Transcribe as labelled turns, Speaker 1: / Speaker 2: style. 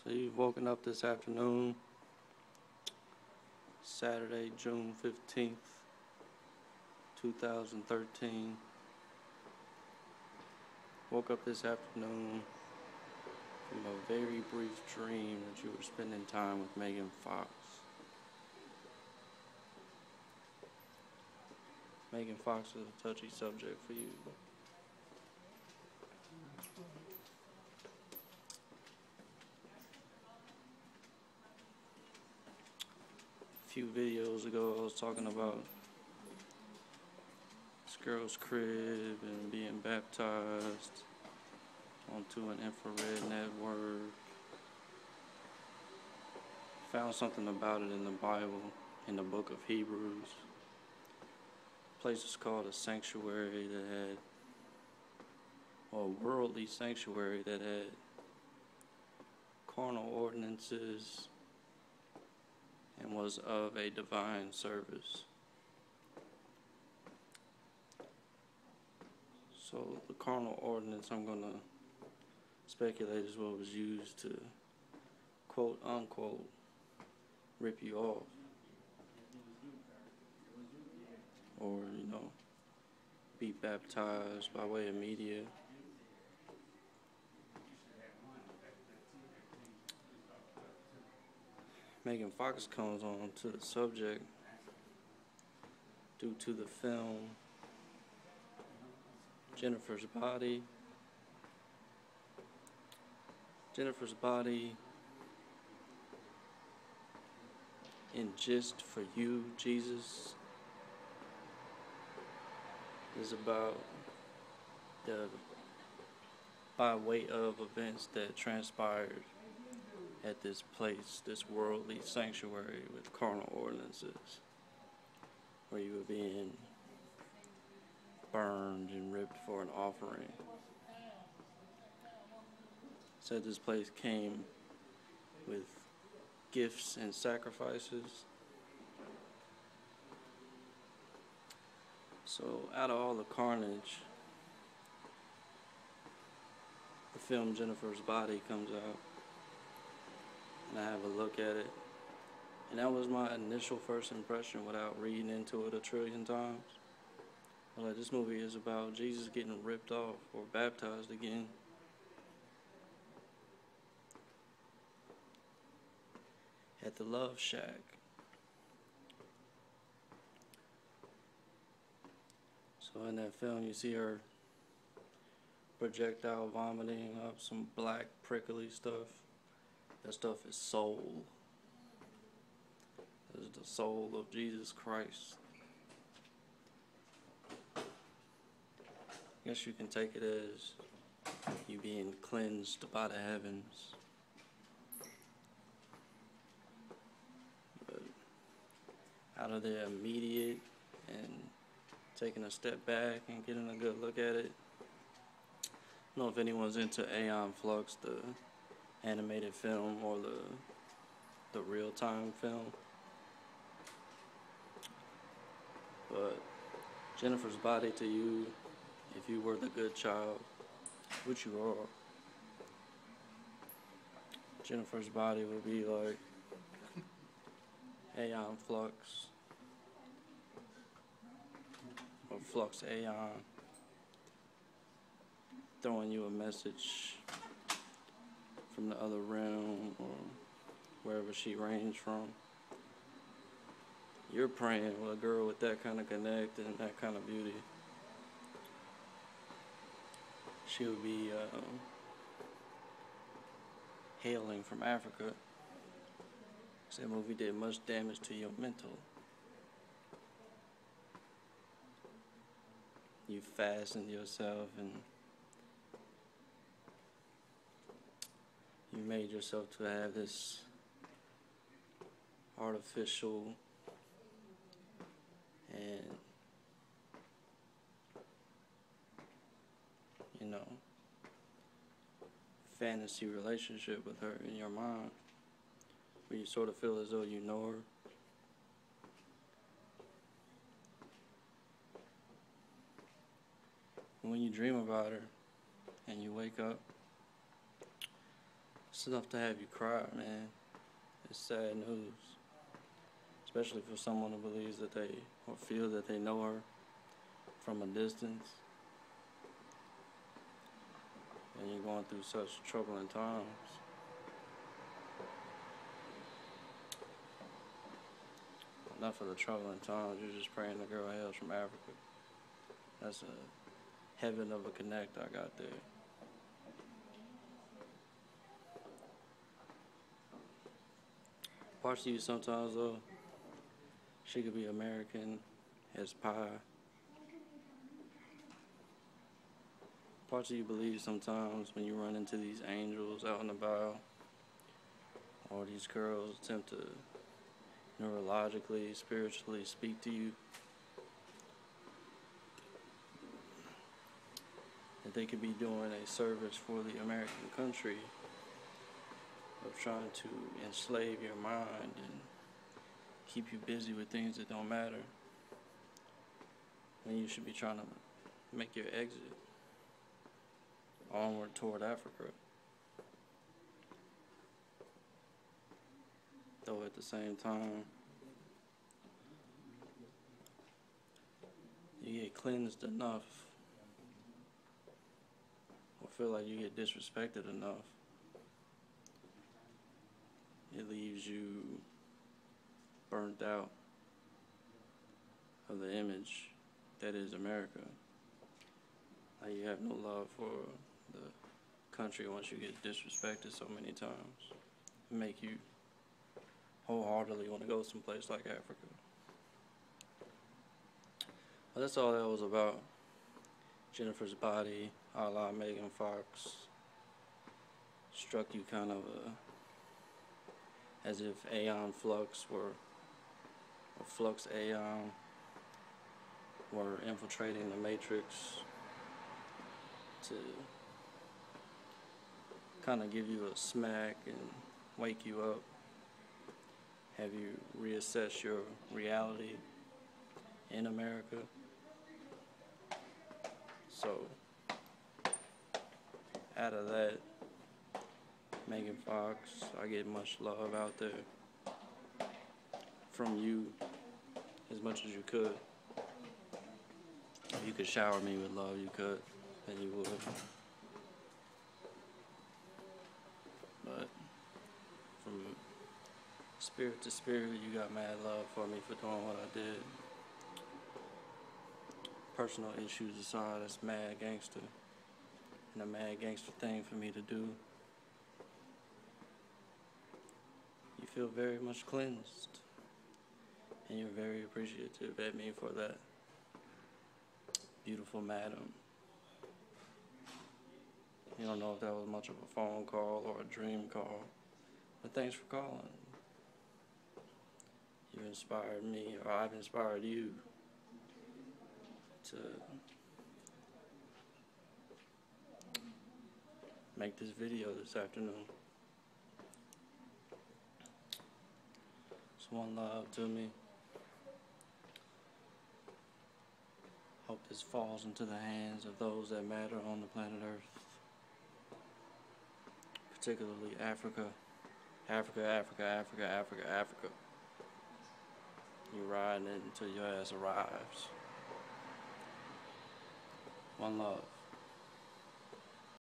Speaker 1: So you've woken up this afternoon, Saturday, June 15th, 2013. Woke up this afternoon from a very brief dream that you were spending time with Megan Fox. Megan Fox is a touchy subject for you. A few videos ago, I was talking about this girl's crib and being baptized onto an infrared network. Found something about it in the Bible, in the book of Hebrews. The place is called a sanctuary that had, or a worldly sanctuary that had carnal ordinances and was of a divine service. So the carnal ordinance, I'm going to speculate, is what was used to, quote unquote, rip you off. Or, be baptized by way of media. Megan Fox comes on to the subject due to the film Jennifer's Body. Jennifer's Body, in Gist for You, Jesus, is about by way of events that transpired at this place, this worldly sanctuary with carnal ordinances, where you were being burned and ripped for an offering. Said this place came with gifts and sacrifices. So out of all the carnage, the film Jennifer's Body comes out, and I have a look at it, and that was my initial first impression without reading into it a trillion times. Like, this movie is about Jesus getting ripped off or baptized again. At the Love Shack. So in that film, you see her projectile vomiting up some black prickly stuff. That stuff is soul. That is the soul of Jesus Christ. I guess you can take it as you being cleansed by the heavens. But out of the immediate and taking a step back and getting a good look at it, I don't know if anyone's into Aeon Flux, the animated film, or the real-time film. But Jennifer's Body to you, if you were the good child, which you are, Jennifer's Body would be like Aeon Flux, or Flux Aeon, throwing you a message from the other realm or wherever she ranged from. You're praying with a girl with that kind of connect and that kind of beauty. She would be hailing from Africa. That movie did much damage to your mental. You fastened yourself and you made yourself to have this artificial and, fantasy relationship with her in your mind, where you sort of feel as though you know her. And when you dream about her and you wake up, It's enough to have you cry, man. It's sad news, especially for someone who believes that they or feel that they know her from a distance, and you're going through such troubling times. Enough of the troubling times. You're just praying the girl hails from Africa. That's a heaven of a connect I got there. Parts of you sometimes, though, she could be American as pie. Parts of you believe sometimes when you run into these angels out and about, or these girls attempt to neurologically, spiritually speak to you, that they could be doing a service for the American country of trying to enslave your mind and keep you busy with things that don't matter, when you should be trying to make your exit onward toward Africa. Though at the same time, you get cleansed enough, or feel like you get disrespected enough, it leaves you burnt out of the image that is America. Like you have no love for the country once you get disrespected so many times. It make you wholeheartedly want to go someplace like Africa. But that's all that was about. Jennifer's body, a la Megan Fox, struck you kind of as if Aeon Flux or Flux Aeon were infiltrating the Matrix to kind of give you a smack and wake you up, have you reassess your reality in America. So, out of that, Megan Fox, I get much love out there from you, as much as you could. If you could shower me with love, you could, and you would. But from spirit to spirit, you got mad love for me for doing what I did. Personal issues aside, that's mad gangster, and a mad gangster thing for me to do. You feel very much cleansed, and you're very appreciative at me for that. Beautiful madam. You don't know if that was much of a phone call or a dream call, but thanks for calling. You inspired me, or I've inspired you to make this video this afternoon. So one love to me. Hope this falls into the hands of those that matter on the planet Earth. Particularly Africa. Africa, Africa, Africa, Africa, Africa. You're riding it until your ass arrives. One love.